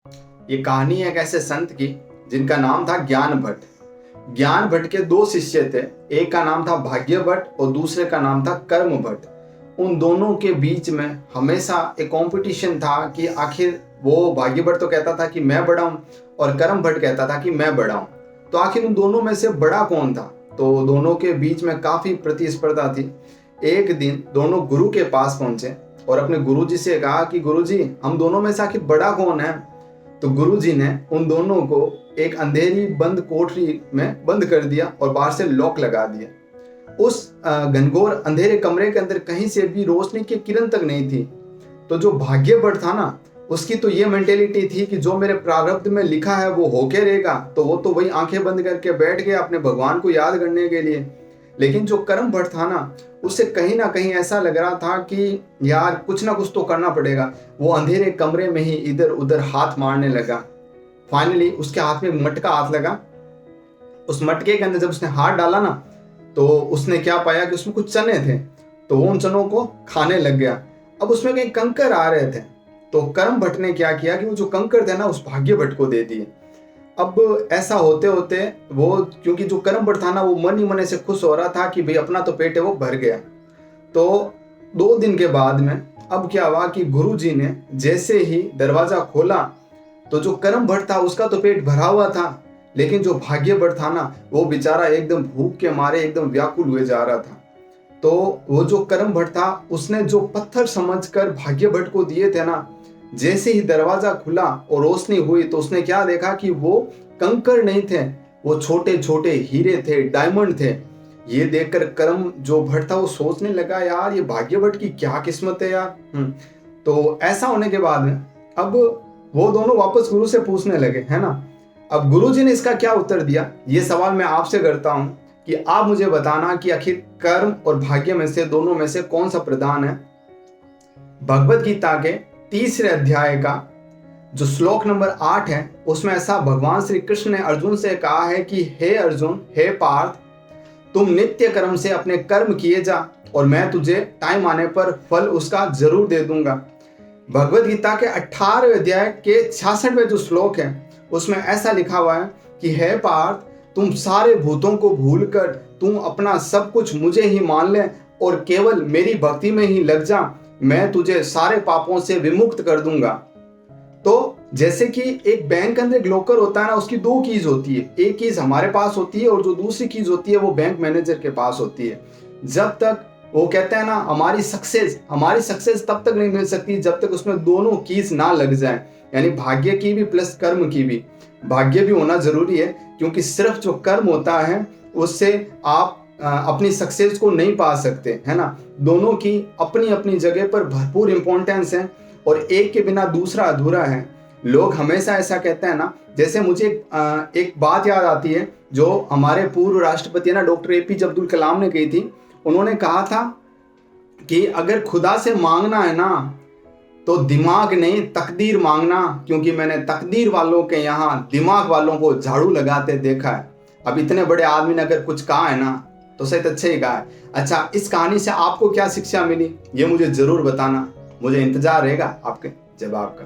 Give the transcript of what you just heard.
ये कहानी है एक ऐसे संत की जिनका नाम था ज्ञान भट्ट। ज्ञान भट्ट के दो शिष्य थे, एक का नाम था भाग्य भट्ट और दूसरे का नाम था कर्म भट्ट। उन दोनों के बीच में हमेशा एक कंपटीशन था कि आखिर वो भाग्य भट्ट तो कहता था कि मैं बड़ा हूँ और कर्म भट्ट कहता था कि मैं बड़ा हूँ। तो आखिर उन दोनों में से बड़ा कौन था? तो दोनों के बीच में काफी प्रतिस्पर्धा थी। एक दिन दोनों गुरु के पास पहुंचे और अपने गुरुजी से कहा कि गुरुजी, हम दोनों में से आखिर बड़ा कौन है? तो गुरुजी ने उन दोनों को एक अंधेरी बंद कोठरी में बंद कर दिया और बाहर से लॉक लगा दिया। उस घनघोर अंधेरे कमरे के अंदर कहीं से भी रोशनी की किरण तक नहीं थी। तो जो भाग्य भट्ट था ना, उसकी तो ये मेंटेलिटी थी कि जो मेरे प्रारब्ध में लिखा है वो होके रहेगा। तो वो तो वही आंखें बंद करके बैठ गया अपने भगवान को याद करने के लिए। लेकिन जो कर्म भट्ट था ना, उसे कहीं ना कहीं ऐसा लग रहा था कि यार कुछ ना कुछ तो करना पड़ेगा। वो अंधेरे कमरे में ही इधर उधर हाथ मारने लगा। फाइनली उसके हाथ में मटका हाथ लगा। उस मटके के अंदर जब उसने हाथ डाला ना, तो उसने क्या पाया कि उसमें कुछ चने थे। तो वो उन चनों को खाने लग गया। अब उसमें कहीं कंकर आ रहे थे। तो कर्म भट्ट ने क्या किया कि वो जो कंकर थे ना, उस भाग्य भट्ट को दे दिए। अब ऐसा होते होते वो, क्योंकि जो कर्म भट्ट था ना, वो मन ही मन से खुश हो रहा था कि भाई अपना तो पेट है वो भर गया। तो 2 दिन के बाद में अब क्या हुआ कि गुरुजी ने जैसे ही दरवाजा खोला, तो जो कर्म भट्ट था उसका तो पेट भरा हुआ था, लेकिन जो भाग्य भट्ट था ना, वो बेचारा एकदम भूख के मारे एकदम व्याकुल हुए जा रहा था। तो वो जो कर्म भट्ट था, उसने जो पत्थर समझकर भाग्य भट्ट को दिए थे ना, जैसे ही दरवाजा खुला और रोशनी हुई तो उसने क्या देखा कि वो कंकर नहीं थे, वो छोटे छोटे हीरे थे, डायमंड थे। ये देखकर कर्म जो भट्ट था वो सोचने लगा, यार ये भाग्य भट्ट की क्या किस्मत है यार। तो ऐसा होने के बाद में अब वो दोनों वापस गुरु से पूछने लगे, है ना। अब गुरुजी ने इसका क्या उत्तर दिया, ये सवाल मैं आपसे करता हूं कि आप मुझे बताना कि आखिर कर्म और भाग्य में से, दोनों में से कौन सा प्रधान है। भगवत गीता के 3रे अध्याय का जो श्लोक नंबर 8 है, उसमें ऐसा भगवान श्री कृष्ण ने अर्जुन से कहा है कि हे अर्जुन, हे पार्थ, तुम नित्य कर्म से अपने कर्म किए जा और मैं तुझे टाइम आने पर फल उसका जरूर दे दूंगा। भगवत गीता के 18वें अध्याय के 66वें जो श्लोक है, उसमें ऐसा लिखा हुआ है कि हे पार्थ, तुम सारे भूतों को भूलकर तुम अपना सब कुछ मुझे ही मान ले और केवल मेरी भक्ति में ही लग जा, मैं तुझे सारे पापों से विमुक्त कर दूंगा। तो जैसे कि एक बैंक के अंदर एक लॉकर होता है ना, उसकी 2 कीज होती है। एक कीज हमारे पास होती है और जो दूसरी कीज होती है वो बैंक मैनेजर के पास होती है। जब तक वो कहते हैं ना, हमारी सक्सेस तब तक नहीं मिल सकती जब तक उसमें दोनों कीज ना लग जाए, यानी भाग्य की भी प्लस कर्म की भी। भाग्य भी होना जरूरी है, क्योंकि सिर्फ जो कर्म होता है उससे आप अपनी सक्सेस को नहीं पा सकते, है ना। दोनों की अपनी अपनी जगह पर भरपूर इंपॉर्टेंस है और एक के बिना दूसरा अधूरा है। लोग हमेशा ऐसा कहते हैं ना, जैसे मुझे एक बात याद आती है जो हमारे पूर्व राष्ट्रपति ना डॉक्टर APJ अब्दुल कलाम ने कही थी। उन्होंने कहा था कि अगर खुदा से मांगना है ना, तो दिमाग नहीं तकदीर मांगना, क्योंकि मैंने तकदीर वालों के यहाँ दिमाग वालों को झाड़ू लगाते देखा है। अब इतने बड़े आदमी ने अगर कुछ कहा है ना, तो शायद अच्छा ही कहा है। अच्छा, इस कहानी से आपको क्या शिक्षा मिली, ये मुझे जरूर बताना। मुझे इंतजार रहेगा आपके जवाब का।